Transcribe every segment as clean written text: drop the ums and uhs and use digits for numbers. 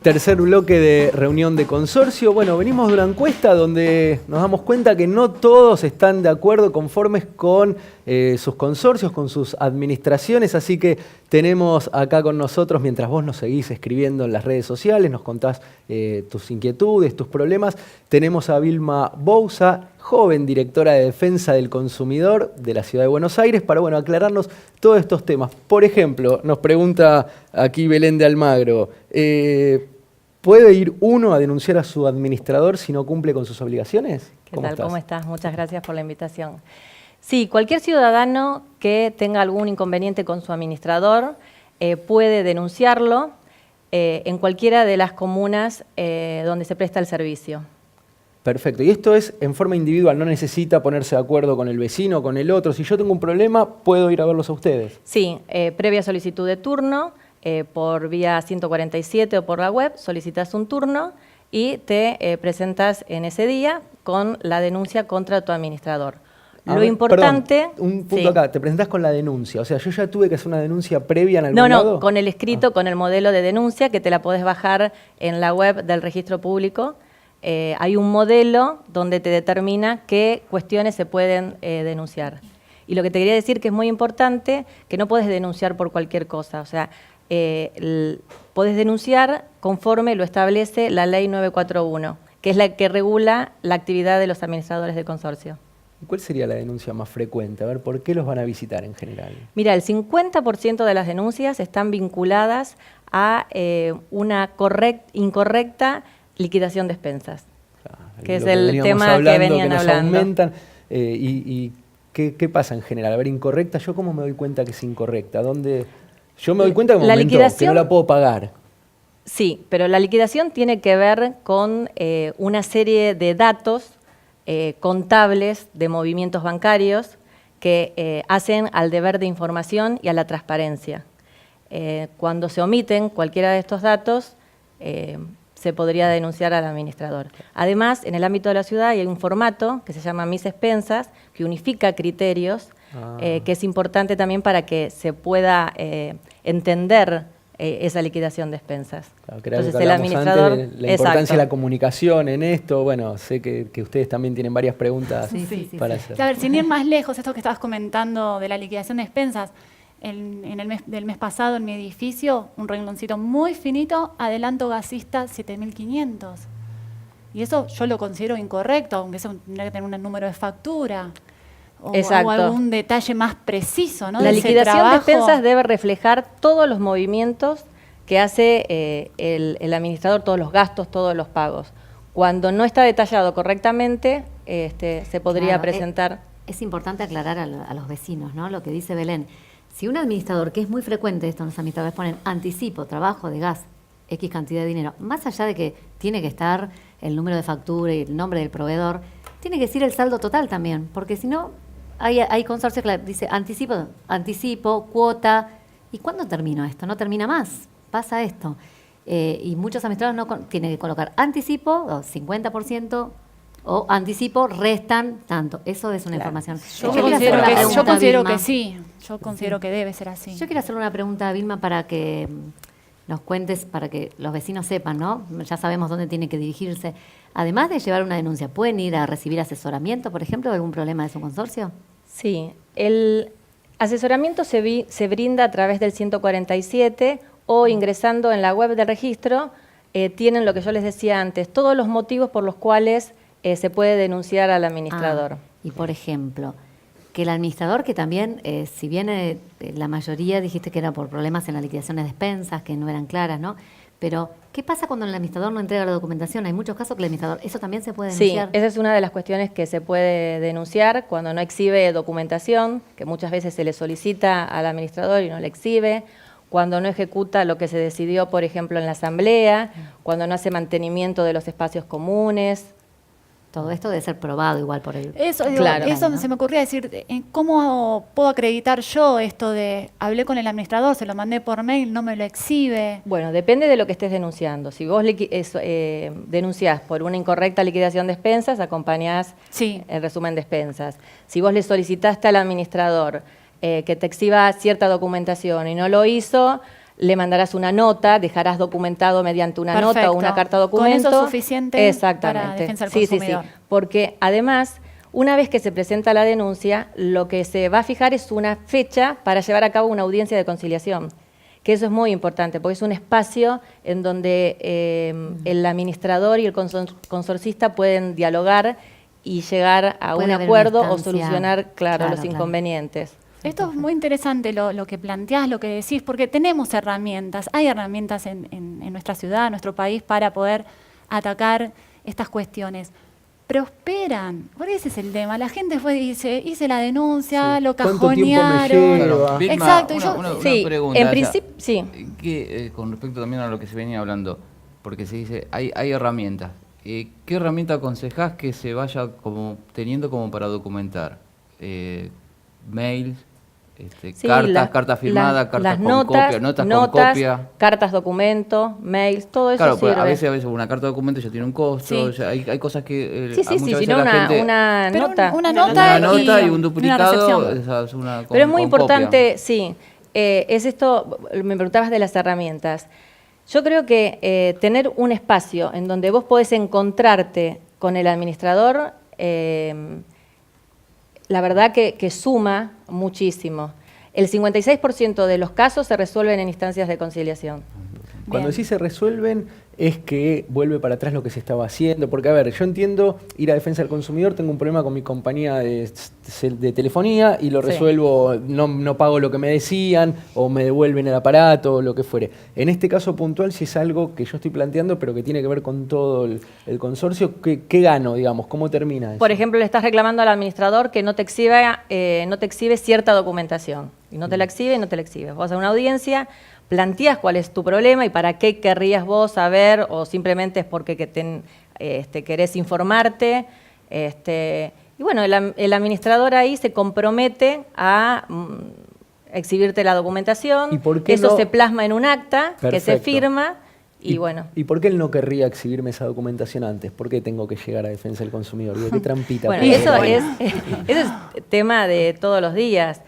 Tercer bloque de reunión de consorcio. Bueno, venimos de una encuesta donde nos damos cuenta que no todos están de acuerdo, conformes con sus consorcios, con sus administraciones, así que tenemos acá con nosotros, mientras vos nos seguís escribiendo en las redes sociales, nos contás tus inquietudes, tus problemas, tenemos a Vilma Bouza, joven directora de Defensa del Consumidor de la Ciudad de Buenos Aires, para aclararnos todos estos temas. Por ejemplo, nos pregunta aquí Belén de Almagro, ¿puede ir uno a denunciar a su administrador si no cumple con sus obligaciones? ¿Qué tal? ¿Cómo estás? Muchas gracias por la invitación. Sí, cualquier ciudadano que tenga algún inconveniente con su administrador puede denunciarlo en cualquiera de las comunas donde se presta el servicio. Perfecto. Y esto es en forma individual, no necesita ponerse de acuerdo con el vecino, con el otro. Si yo tengo un problema, ¿puedo ir a verlos a ustedes? Sí, previa solicitud de turno, por vía 147 o por la web, solicitas un turno y te presentas en ese día con la denuncia contra tu administrador. Lo importante... Perdón, un punto acá, te presentás con la denuncia. O sea, yo ya tuve que hacer una denuncia previa en algún lado. No, con el escrito, con el modelo de denuncia que te la podés bajar en la web del registro público. Hay un modelo donde te determina qué cuestiones se pueden denunciar. Y lo que te quería decir que es muy importante, que no podés denunciar por cualquier cosa. O sea, podés denunciar conforme lo establece la ley 941, que es la que regula la actividad de los administradores de consorcio. ¿Y cuál sería la denuncia más frecuente? A ver, ¿por qué los van a visitar en general? Mira, el 50% de las denuncias están vinculadas a una incorrecta liquidación de expensas, que es el tema que venían hablando. Aumentan, ¿y qué pasa en general? A ver, incorrecta, ¿yo cómo me doy cuenta que es incorrecta? ¿Dónde? Yo me doy cuenta que que no la puedo pagar. Sí, pero la liquidación tiene que ver con una serie de datos contables de movimientos bancarios que hacen al deber de información y a la transparencia. Cuando se omiten cualquiera de estos datos, se podría denunciar al administrador. Además, en el ámbito de la ciudad hay un formato que se llama Mis Expensas, que unifica criterios, que es importante también para que se pueda entender esa liquidación de expensas. Claro, que entonces el administrador... Antes, la importancia de la comunicación en esto, bueno, sé que ustedes también tienen varias preguntas para hacer. A ver, sin ir más lejos, esto que estabas comentando de la liquidación de expensas, en el mes pasado en mi edificio, un rengloncito muy finito, adelanto gasista 7.500. Y eso yo lo considero incorrecto, aunque eso tendría que tener un número de factura o algún detalle más preciso, ¿no? La liquidación de expensas debe reflejar todos los movimientos que hace el administrador, todos los gastos, todos los pagos. Cuando no está detallado correctamente, se podría presentar... Es importante aclarar a los vecinos, ¿no? Lo que dice Belén. Si un administrador, que es muy frecuente esto, los administradores ponen anticipo, trabajo de gas, X cantidad de dinero, más allá de que tiene que estar el número de factura y el nombre del proveedor, tiene que decir el saldo total también, porque si no, hay consorcios que dice anticipo, cuota, ¿y cuándo termina esto? No termina más, pasa esto. Y muchos administradores tienen que colocar anticipo, o 50%, o anticipo, restan tanto. Eso es una información. Yo considero que sí. Yo considero que debe ser así. Yo quiero hacerle una pregunta a Vilma para que nos cuentes, para que los vecinos sepan, ¿no? Ya sabemos dónde tienen que dirigirse. Además de llevar una denuncia, ¿pueden ir a recibir asesoramiento, por ejemplo, de algún problema de su consorcio? Sí. El asesoramiento se brinda a través del 147 o ingresando en la web del registro. Tienen lo que yo les decía antes, todos los motivos por los cuales se puede denunciar al administrador. Y por ejemplo, que el administrador, que también, si bien la mayoría dijiste que era por problemas en la liquidación de despensas, que no eran claras, ¿no? Pero, ¿qué pasa cuando el administrador no entrega la documentación? Hay muchos casos que el administrador, ¿eso también se puede denunciar? Sí, esa es una de las cuestiones que se puede denunciar cuando no exhibe documentación, que muchas veces se le solicita al administrador y no le exhibe, cuando no ejecuta lo que se decidió, por ejemplo, en la asamblea, cuando no hace mantenimiento de los espacios comunes. Todo esto debe ser probado igual por el... Eso, Claro. eso ¿no? se me ocurría decir, ¿cómo puedo acreditar yo esto de, hablé con el administrador, se lo mandé por mail, no me lo exhibe? Bueno, depende de lo que estés denunciando. Si vos denunciás por una incorrecta liquidación de expensas, acompañás Sí. el resumen de expensas. Si vos le solicitaste al administrador que te exhiba cierta documentación y no lo hizo, le mandarás una nota, dejarás documentado mediante una nota Perfecto. o una carta Con documento. eso es suficiente Exactamente. para defensa del Sí, consumidor. sí. Porque además, una vez que se presenta la denuncia, lo que se va a fijar es una fecha para llevar a cabo una audiencia de conciliación. Que eso es muy importante, porque es un espacio en donde el administrador y el consorcista pueden dialogar y llegar a Puede un haber acuerdo una o instancia. solucionar, Claro, los claro. inconvenientes. Esto es muy interesante lo que planteás, lo que decís, porque tenemos herramientas, hay herramientas en nuestra ciudad, en nuestro país, para poder atacar estas cuestiones. Prosperan, porque ese es el tema. La gente fue y dice, hice la denuncia, Sí. lo ¿Cuánto tiempo me cajonearon. lleva? Vilma, Exacto, una Sí, pregunta. en ya. principio, sí. Con respecto también a lo que se venía hablando, porque se dice, hay herramientas. ¿Qué herramienta aconsejás que se vaya teniendo como para documentar? Mails, Sí, cartas firmadas, cartas las con notas, copia, notas con copia. cartas documento, mails, todo eso Claro, sirve. pues a veces una carta de documento ya tiene un costo, Sí. ya hay cosas que Sí, sí, muchas sí, veces sino la gente... una Pero nota. una Una nota nota y un una duplicado, recepción. esa es una Pero es muy con copia. importante, sí, es esto, me preguntabas de las herramientas. Yo creo que tener un espacio en donde vos podés encontrarte con el administrador, la verdad que suma muchísimo. El 56% de los casos se resuelven en instancias de conciliación. Cuando Bien. sí se resuelven es que vuelve para atrás lo que se estaba haciendo. Porque, a ver, yo entiendo ir a defensa del consumidor, tengo un problema con mi compañía de telefonía y lo Sí. resuelvo, no pago lo que me decían o me devuelven el aparato o lo que fuere. En este caso puntual, si es algo que yo estoy planteando, pero que tiene que ver con todo el consorcio, ¿qué gano, digamos? ¿Cómo termina eso? Por ejemplo, le estás reclamando al administrador que no te exhibe cierta documentación. Y no te la exhibe y no te la exhibe. Vas a una audiencia, planteas cuál es tu problema y para qué querrías vos saber, o simplemente es porque querés informarte. Y bueno, el administrador ahí se compromete a exhibirte la documentación. ¿Y por qué Eso no? se plasma en un acta que se Perfecto. firma y bueno. ¿Y por qué él no querría exhibirme esa documentación antes? ¿Por qué tengo que llegar a defensa del consumidor? Digo, ¿qué trampita? Bueno, puedo eso hacer? es tema de todos los días.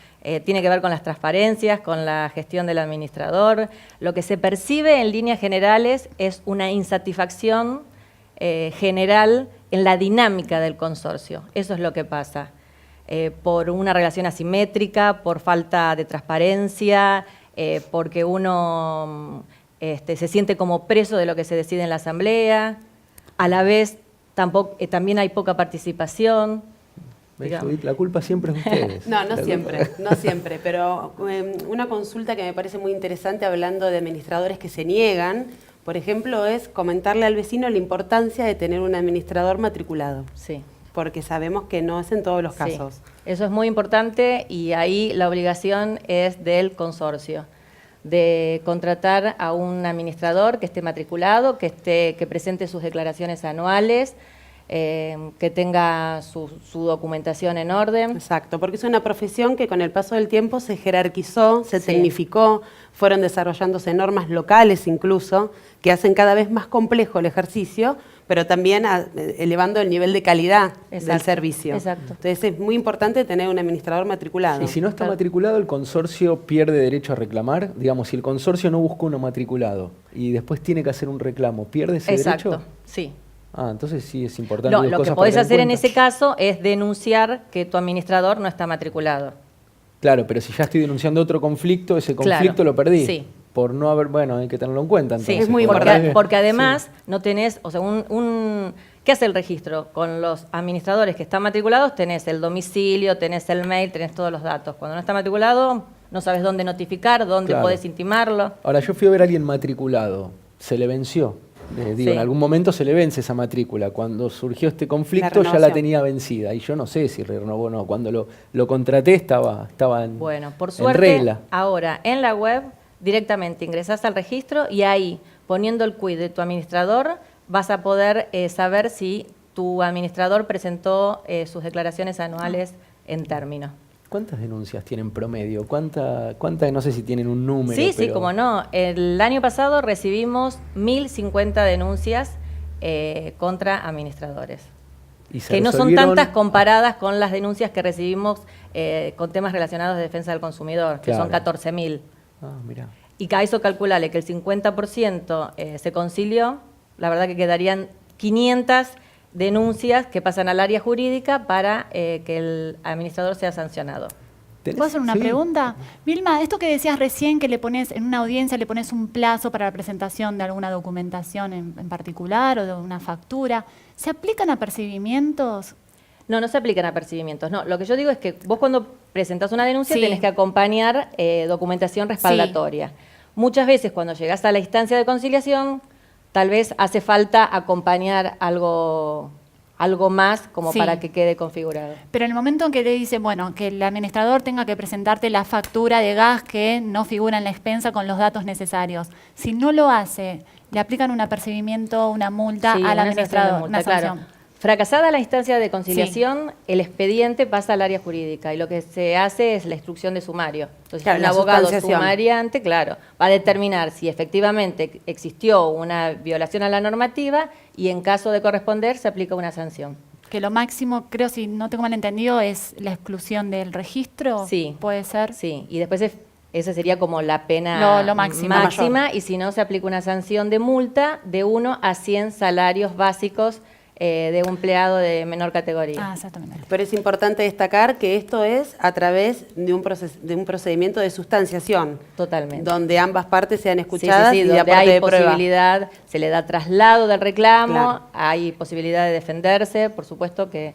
Tiene que ver con las transparencias, con la gestión del administrador. Lo que se percibe en líneas generales es una insatisfacción general en la dinámica del consorcio. Eso es lo que pasa. Por una relación asimétrica, por falta de transparencia, porque uno se siente como preso de lo que se decide en la asamblea. A la vez también hay poca participación. ¿Ves, digamos. Judith? La culpa siempre es de ustedes. No, no La siempre, culpa- no siempre, pero una consulta que me parece muy interesante hablando de administradores que se niegan, por ejemplo, es comentarle al vecino la importancia de tener un administrador matriculado, Sí. porque sabemos que no es en todos los Sí, casos. eso es muy importante y ahí la obligación es del consorcio, de contratar a un administrador que esté matriculado, que presente sus declaraciones anuales, que tenga su documentación en orden. Exacto, porque es una profesión que con el paso del tiempo se jerarquizó, se Sí. tecnificó, fueron desarrollándose normas locales incluso, que hacen cada vez más complejo el ejercicio, pero también elevando el nivel de calidad del Exacto, servicio. exacto. Entonces es muy importante tener un administrador matriculado. Y si no está Claro. matriculado, el consorcio pierde derecho a reclamar. Digamos, si el consorcio no busca uno matriculado y después tiene que hacer un reclamo, ¿pierde ese Exacto, derecho? sí. Ah, entonces sí es importante. No, dos lo que cosas para podés tener hacer en cuenta. ese caso es denunciar que tu administrador no está matriculado. Claro, pero si ya estoy denunciando otro conflicto, ese Claro, conflicto lo perdí. sí. Por no haber, bueno, hay que tenerlo en cuenta. Sí, Entonces, es muy porque, importante. porque además no tenés, o sea, ¿qué hace el registro? Con los administradores que están matriculados tenés el domicilio, tenés el mail, tenés todos los datos. Cuando no está matriculado, no sabes dónde notificar, dónde Claro. podés intimarlo. Ahora, yo fui a ver a alguien matriculado, se le venció. Digo, Sí. en algún momento se le vence esa matrícula. Cuando surgió este conflicto La ya la renovación. tenía vencida. Y yo no sé si renovó o no. Cuando lo contraté estaba en, Bueno, por en suerte, regla. ahora en la web directamente ingresás al registro y ahí, poniendo el quid de tu administrador, vas a poder saber si tu administrador presentó sus declaraciones anuales en término. ¿Cuántas denuncias tienen promedio? ¿Cuántas, no sé si tienen un número? Sí, pero... como no. El año pasado recibimos 1.050 denuncias contra administradores. Que no son tantas comparadas con las denuncias que recibimos con temas relacionados de defensa del consumidor, que son 14.000. Ah, mirá. Y a eso calcularle que el 50% se concilió, la verdad que quedarían 500 denuncias que pasan al área jurídica para que el administrador sea sancionado. ¿Puedo hacer una pregunta? Vilma, esto que decías recién, que le pones en una audiencia, le pones un plazo para la presentación de alguna documentación en particular o de una factura, ¿se aplican apercibimientos? No, no se aplican apercibimientos. No, lo que yo digo es que vos cuando presentás una denuncia Sí. tenés que acompañar documentación respaldatoria. Sí. Muchas veces cuando llegás a la instancia de conciliación, tal vez hace falta acompañar algo más como para que quede configurado. Pero en el momento en que le dice, bueno, que el administrador tenga que presentarte la factura de gas que no figura en la expensa con los datos necesarios, si no lo hace, ¿le aplican un apercibimiento, una multa al administrador? Una sanción. Claro. Fracasada la instancia de conciliación, el expediente pasa al área jurídica y lo que se hace es la instrucción de sumario. Entonces, el abogado sumariante, claro, va a determinar si efectivamente existió una violación a la normativa y en caso de corresponder se aplica una sanción. Que lo máximo, creo, si no tengo mal entendido, es la exclusión del registro. Sí. ¿Puede ser? Sí, y después esa sería como la pena lo máxima y si no se aplica una sanción de multa de 1 a 100 salarios básicos de un empleado de menor categoría. Ah, exactamente. Pero es importante destacar que esto es a través de un procedimiento de sustanciación. Totalmente. Donde ambas partes sean escuchadas y de donde aporte hay de prueba. posibilidad, se le da traslado del reclamo, Claro. hay posibilidad de defenderse, por supuesto que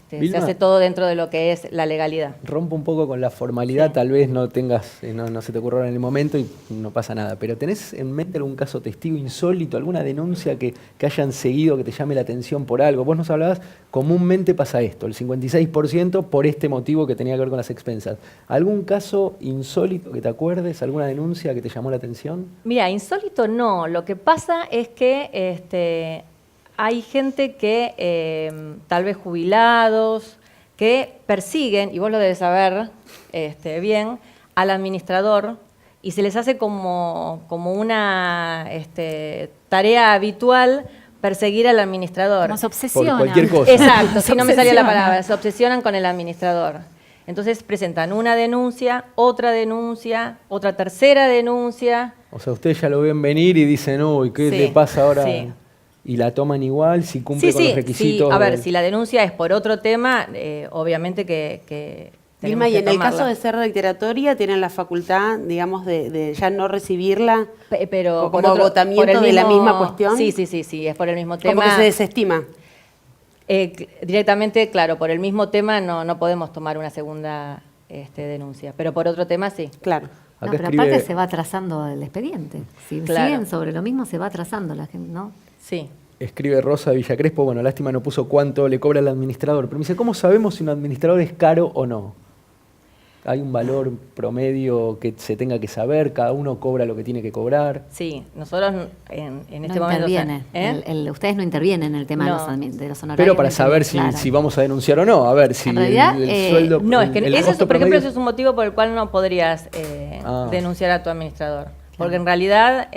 se Vilma, hace todo dentro de lo que es la legalidad. Rompo un poco con la formalidad, tal vez no tengas, no se te ocurrió en el momento y no pasa nada, pero ¿tenés en mente algún caso testigo insólito, alguna denuncia que hayan seguido, que te llame la atención por algo? Vos nos hablabas, comúnmente pasa esto, el 56% por este motivo que tenía que ver con las expensas. ¿Algún caso insólito que te acuerdes, alguna denuncia que te llamó la atención? Mira, insólito no, lo que pasa es que hay gente que, tal vez jubilados, que persiguen, y vos lo debes saber bien, al administrador y se les hace como una tarea habitual perseguir al administrador. Como se obsesionan. Por cualquier cosa. Exacto, si no me salía la obsesionan. palabra, se obsesionan con el administrador. Entonces presentan una denuncia, otra tercera denuncia. O sea, ustedes ya lo ven venir y dicen, uy, ¿qué Sí, le pasa ahora? sí. Y la toman igual, si cumple con los requisitos. Sí. A ver, si la denuncia es por otro tema, obviamente que Vilma, y en el tomarla. caso de ser reiteratoria, ¿tienen la facultad, digamos, de ya no recibirla Pero como agotamiento de la misma cuestión? Sí, es por el mismo tema. Como que se desestima. Directamente, claro, por el mismo tema no podemos tomar una segunda denuncia, pero por otro tema sí. Claro. No, Acá pero escribe- aparte se va atrasando el expediente. Si Claro. siguen sobre lo mismo, se va atrasando la gente, ¿no? Sí. Escribe Rosa Villacrespo, bueno, lástima no puso cuánto le cobra el administrador, pero me dice, ¿cómo sabemos si un administrador es caro o no? ¿Hay un valor promedio que se tenga que saber? ¿Cada uno cobra lo que tiene que cobrar? Sí, nosotros en este No momento... interviene. Ustedes no intervienen en el tema No. de los honorarios. Pero para no saber intervienen, claro. si vamos a denunciar o no, a ver si En realidad, el sueldo... No, es que el ese, costo por ejemplo, promedio- ese es un motivo por el cual no podrías denunciar a tu administrador. Porque en realidad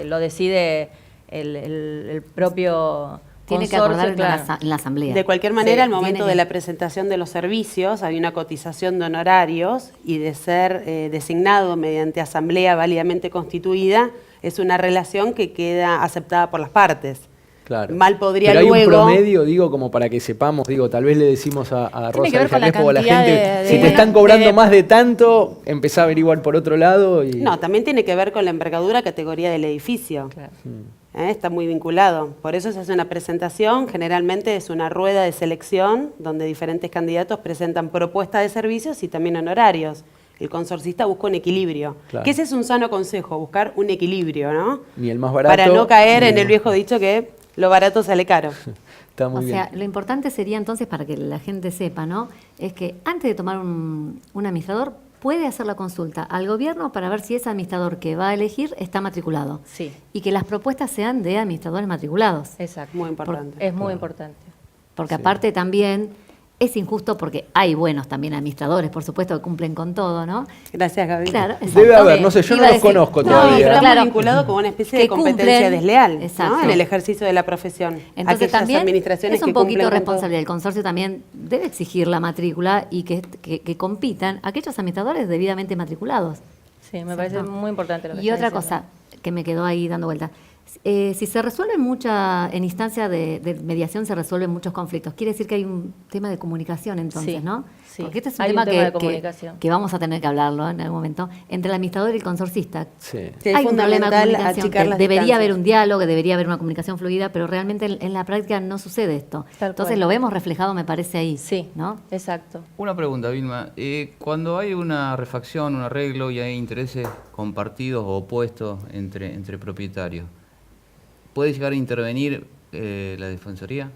lo decide el propio Tiene que consorcio, acordar claro. en la asamblea. De cualquier manera, Sí, al momento tiene de que- la presentación de los servicios, hay una cotización de honorarios y de ser designado mediante asamblea válidamente constituida, es una relación que queda aceptada por las partes. Claro. Mal podría Pero hay luego... un promedio, digo, como para que sepamos, digo, tal vez le decimos a Tiene Rosa que ver con la Villacrespo o a la cantidad gente, de- si de- te están cobrando de- más de tanto, empezá a averiguar por otro lado y... No, también tiene que ver con la envergadura, categoría del edificio. Claro. Está muy vinculado. Por eso se hace una presentación, generalmente es una rueda de selección donde diferentes candidatos presentan propuestas de servicios y también honorarios. El consorcista busca un equilibrio. Claro. Que ese es un sano consejo, buscar un equilibrio, ¿no? Ni el más barato... Para no caer en ni- el viejo dicho que lo barato sale caro. Está muy O bien. sea, lo importante sería entonces, para que la gente sepa, ¿no? Es que antes de tomar un administrador, puede hacer la consulta al gobierno para ver si ese administrador que va a elegir está matriculado. Sí, Y que las propuestas sean de administradores matriculados. exacto. Muy importante. Es muy importante. Porque aparte también es injusto porque hay buenos también administradores, por supuesto, que cumplen con todo, ¿no? Gracias, Gaby. Claro, Debe exacto. haber, no sé, yo Iba no a los decir- conozco No, todavía. y pero está claro, muy vinculado con una especie que de competencia cumplen, desleal, exacto. ¿no? En el ejercicio de la profesión. Entonces Aquellas también administraciones es un que cumplen poquito con todo. responsabilidad. El consorcio también debe exigir la matrícula y que compitan aquellos administradores debidamente matriculados. Sí, me parece muy importante lo que Y está otra diciendo. cosa que me quedó ahí dando vuelta. Si se resuelven en instancia de mediación se resuelven muchos conflictos. Quiere decir que hay un tema de comunicación entonces, Sí, ¿no? sí. Porque este es un Hay tema, un tema de que comunicación. vamos a tener que hablarlo en algún momento, entre el administrador y el consorcista. Sí. Sí, es Hay un problema de fundamental comunicación, achicar que las debería distancias. haber un diálogo, que debería haber una comunicación fluida, pero realmente en la práctica no sucede esto. Tal Entonces cual. lo vemos reflejado, me parece, ahí. Sí, ¿no? exacto. Una pregunta, Vilma. Cuando hay una refacción, un arreglo y hay intereses compartidos o opuestos entre propietarios, ¿puede llegar a intervenir la Defensoría?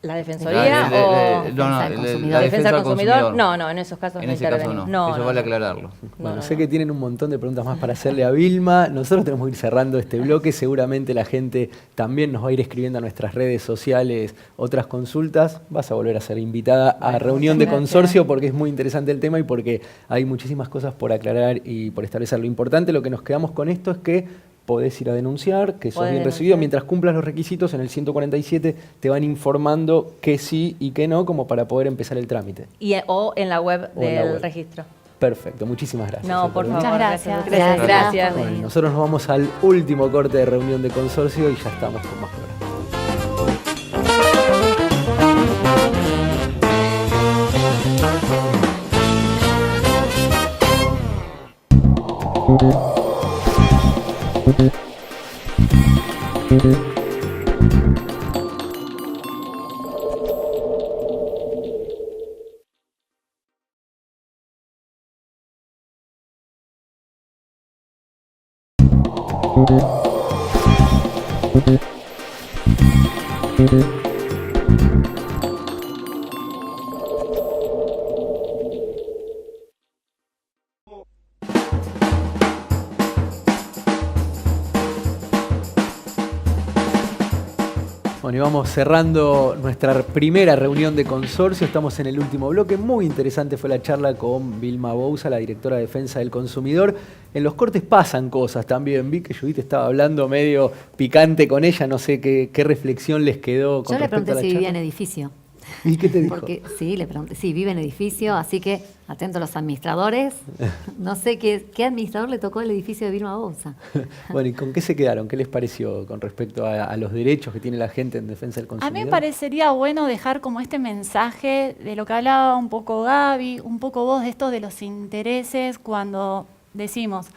¿La Defensoría o Defensa del consumidor? la defensa del consumidor? No, en esos casos En no ese caso intervenimos. no. Eso vale no. aclararlo. Bueno, no, sé no. que tienen un montón de preguntas más para hacerle a Vilma. Nosotros tenemos que ir cerrando este bloque. Seguramente la gente también nos va a ir escribiendo a nuestras redes sociales otras consultas. Vas a volver a ser invitada a reunión de gracias. consorcio porque es muy interesante el tema y porque hay muchísimas cosas por aclarar y por establecer. Lo importante, lo que nos quedamos con esto es que podés ir a denunciar, que sos Podés bien denunciar. recibido. Mientras cumplas los requisitos, en el 147 te van informando que sí y que no, como para poder empezar el trámite. O en la web O en la del web. registro. Perfecto, muchísimas gracias. No, por venir. favor. Muchas gracias. Gracias. Gracias. por Bueno, venir. nosotros nos vamos al último corte de reunión de consorcio y ya estamos con más programas. Bueno, y vamos cerrando nuestra primera reunión de consorcio. Estamos en el último bloque. Muy interesante fue la charla con Vilma Bouza, la directora de Defensa del Consumidor. En los cortes pasan cosas también. Vi que Judith estaba hablando medio picante con ella. No sé qué reflexión les quedó con Yo le respecto pregunté a la si vivía en charla. edificio. ¿Y qué te dijo? Porque sí, le pregunté, sí, vive en edificio, así que atento a los administradores. No sé qué administrador le tocó el edificio de Vilma Bouza. Bueno, ¿y con qué se quedaron? ¿Qué les pareció con respecto a los derechos que tiene la gente en defensa del A consumidor? mí me parecería bueno dejar como este mensaje de lo que hablaba un poco Gaby, un poco vos de esto de los intereses cuando decimos,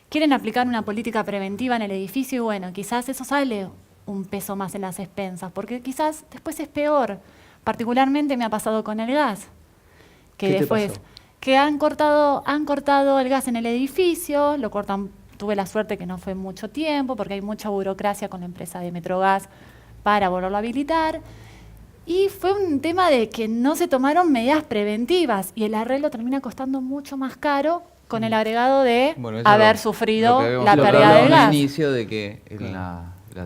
quieren aplicar una política preventiva en el edificio y bueno, quizás eso sale un peso más en las expensas, porque quizás después es peor. Particularmente me ha pasado con el gas, que ¿Qué te después pasó? que han cortado el gas en el edificio, lo cortan, tuve la suerte que no fue mucho tiempo, porque hay mucha burocracia con la empresa de Metrogas para volverlo a habilitar. Y fue un tema de que no se tomaron medidas preventivas y el arreglo termina costando mucho más caro con el agregado de Bueno, eso haber lo sufrido que habíamos la hablado pérdida del al gas. inicio de que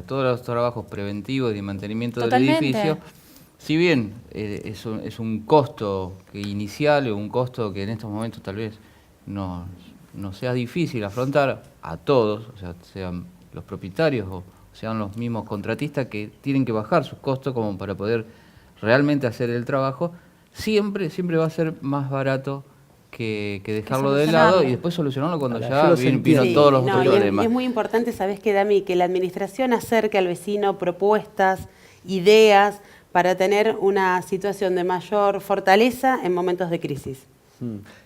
todos los trabajos preventivos y de mantenimiento Totalmente. del edificio, si bien es un costo que inicial o un costo que en estos momentos tal vez no sea difícil afrontar a todos, o sea, sean los propietarios o sean los mismos contratistas que tienen que bajar sus costos como para poder realmente hacer el trabajo, siempre va a ser más barato que dejarlo de lado solucionarlo. y después solucionarlo cuando Ahora, yo ya los vino entiendo. todos los no, otros y problemas. es muy importante, ¿sabes qué, Dami? Que la administración acerque al vecino propuestas, ideas, para tener una situación de mayor fortaleza en momentos de crisis.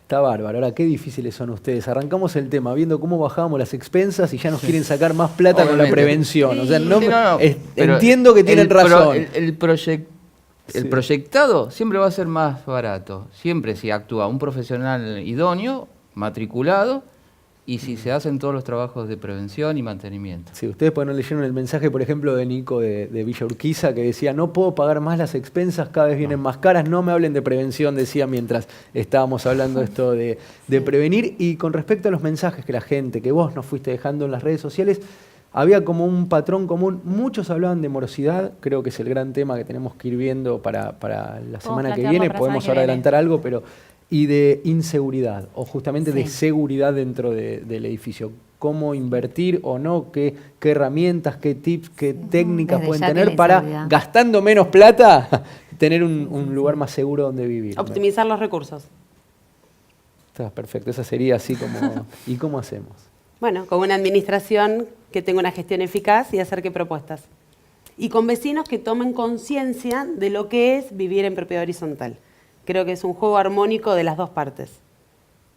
Está bárbaro. Ahora, qué difíciles son ustedes. Arrancamos el tema viendo cómo bajábamos las expensas y ya nos quieren sacar más plata con la Obviamente. prevención. O sea, Sí, no, no, pero entiendo que tienen razón. El Sí. proyectado siempre va a ser más barato. Siempre si actúa un profesional idóneo, matriculado, y si se hacen todos los trabajos de prevención y mantenimiento. Sí, ustedes no leyeron el mensaje, por ejemplo, de Nico de Villa Urquiza, que decía, no puedo pagar más las expensas, cada vez vienen más caras, no me hablen de prevención, decía mientras estábamos hablando esto de prevenir. Y con respecto a los mensajes que la gente, que vos nos fuiste dejando en las redes sociales, había como un patrón común. Muchos hablaban de morosidad, creo que es el gran tema que tenemos que ir viendo para la semana que viene, podemos ahora adelantar algo, pero... Y de inseguridad, o justamente de seguridad dentro del edificio. Cómo invertir o no, qué herramientas, qué tips, qué técnicas pueden tener para, gastando menos plata, tener un lugar más seguro donde vivir. Optimizar los recursos. Está perfecto, esa sería así como... ¿Y cómo hacemos? Bueno, con una administración que tenga una gestión eficaz y acerque propuestas. Y con vecinos que tomen conciencia de lo que es vivir en propiedad horizontal. Creo que es un juego armónico de las dos partes.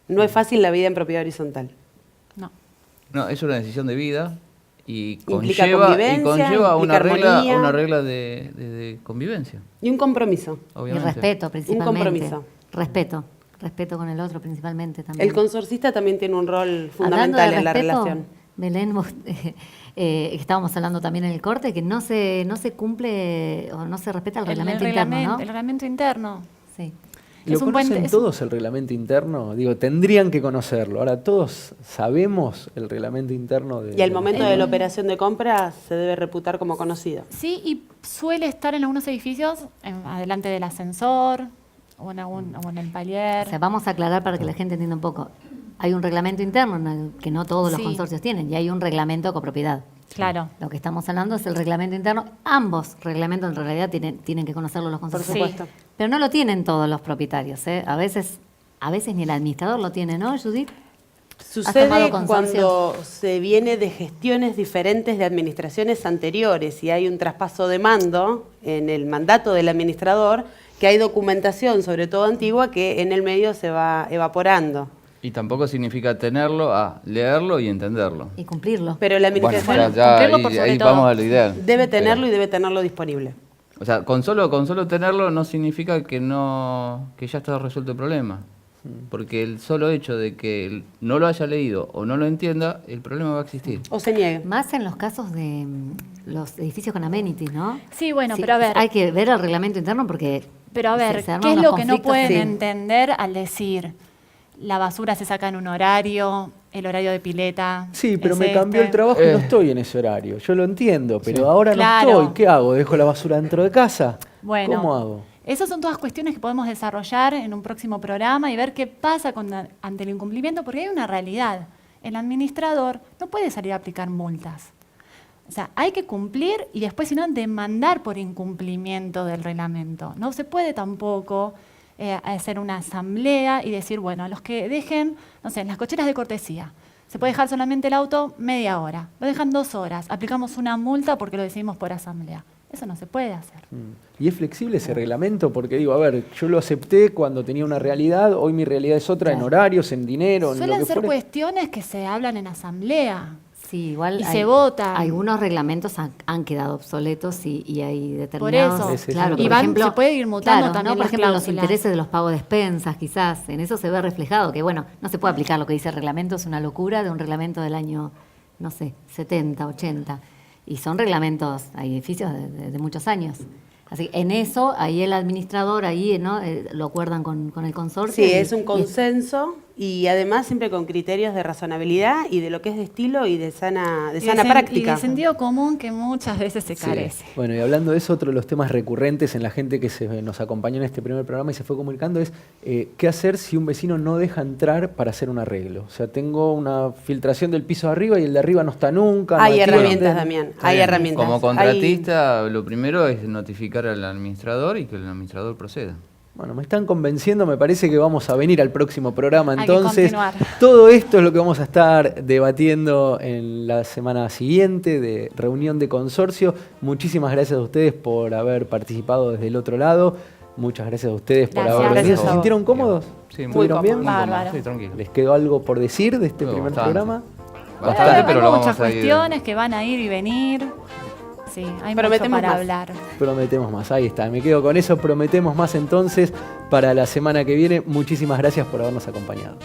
No es fácil la vida en propiedad horizontal. No, es una decisión de vida y Implica conlleva una armonía. regla de convivencia. Y un compromiso. Obviamente. Y respeto, principalmente. Un compromiso. Respeto con el otro, principalmente también. El consorcista también tiene un rol fundamental en la relación. Belén, vos, estábamos hablando también en el corte, que no se cumple o no se respeta el reglamento interno, ¿no? El reglamento interno. Sí. ¿Lo conocen todos el reglamento interno? Digo, tendrían que conocerlo. Ahora, ¿todos sabemos el reglamento interno? Y al momento de la operación de compra se debe reputar como conocido. Sí, y suele estar en algunos edificios, adelante del ascensor o en el palier. O sea, vamos a aclarar para que la gente entienda un poco. Hay un reglamento interno que no todos los consorcios tienen, y hay un reglamento de copropiedad. Claro. Lo que estamos hablando es el reglamento interno. Ambos reglamentos en realidad tienen que conocerlo los consorcios. Por supuesto. Pero no lo tienen todos los propietarios, ¿eh? A veces ni el administrador lo tiene, ¿no, Judith? Sucede cuando se viene de gestiones diferentes de administraciones anteriores y hay un traspaso de mando en el mandato del administrador, que hay documentación, sobre todo antigua, que en el medio se va evaporando. Y tampoco significa tenerlo a leerlo y entenderlo. Y cumplirlo. Pero la administración ahí vamos a lo ideal. debe tenerlo y debe tenerlo disponible. O sea, con solo tenerlo no significa que ya está resuelto el problema. Porque el solo hecho de que no lo haya leído o no lo entienda, el problema va a existir. O se niegue. Más en los casos de los edificios con amenities, ¿no? Sí, bueno, pero a ver. Hay que ver el reglamento interno porque... Pero a ver, ¿qué es lo que no pueden entender al decir la basura se saca en un horario, el horario de pileta? Sí, pero me cambió el trabajo y no estoy en ese horario. Yo lo entiendo, pero ahora no estoy. ¿Qué hago? ¿Dejo la basura dentro de casa? Bueno, ¿cómo hago? Esas son todas cuestiones que podemos desarrollar en un próximo programa y ver qué pasa ante el incumplimiento, porque hay una realidad. El administrador no puede salir a aplicar multas. O sea, hay que cumplir y después, si no, demandar por incumplimiento del reglamento. No se puede tampoco hacer una asamblea y decir, bueno, a los que dejen, no sé, en las cocheras de cortesía, se puede dejar solamente el auto media hora, lo dejan 2 horas, aplicamos una multa porque lo decidimos por asamblea. Eso no se puede hacer. ¿Y es flexible ese reglamento? Porque digo, a ver, yo lo acepté cuando tenía una realidad, hoy mi realidad es otra, en horarios, en dinero, en lo que Suelen ser fuere. cuestiones que se hablan en asamblea. Sí, igual y se vota. Algunos reglamentos han quedado obsoletos y hay determinados... Por eso. Claro, y por ejemplo, se puede ir mutando también, ¿no? Por ejemplo, los cláusulas. intereses de los pagos de expensas, quizás, en eso se ve reflejado, que bueno, no se puede aplicar lo que dice el reglamento, es una locura de un reglamento del año, no sé, 70, 80. Y son reglamentos, hay edificios de muchos años. Así que en eso, ahí el administrador, ahí ¿no? Lo acuerdan con el consorcio. Sí, es un consenso y además siempre con criterios de razonabilidad y de lo que es de estilo y de sana práctica. Y de sentido común que muchas veces se carece. Bueno, y hablando de eso, otro de los temas recurrentes en la gente que nos acompañó en este primer programa y se fue comunicando es qué hacer si un vecino no deja entrar para hacer un arreglo. O sea, tengo una filtración del piso de arriba y el de arriba no está nunca. Hay herramientas, Damián, hay herramientas. Como contratista, lo primero es notificar al administrador y que el administrador proceda. Bueno, me están convenciendo, me parece que vamos a venir al próximo programa. Hay Entonces, que continuar. todo esto es lo que vamos a estar debatiendo en la semana siguiente de reunión de consorcio. Muchísimas gracias a ustedes por haber participado desde el otro lado. Muchas gracias a ustedes por Gracias. haber venido. Gracias ¿Se a vos. sintieron cómodos? Sí, ¿Estuvieron bien? muy cómodo. Bárbaro. Sí, tranquilo. ¿Les quedó algo por decir de este primer Bastante. programa? Bastante, pero lo hay vamos muchas a ir. cuestiones que van a ir y venir. Sí, hay mucho Prometemos para más. hablar. Prometemos más, ahí está. Me quedo con eso, prometemos más entonces para la semana que viene. Muchísimas gracias por habernos acompañado.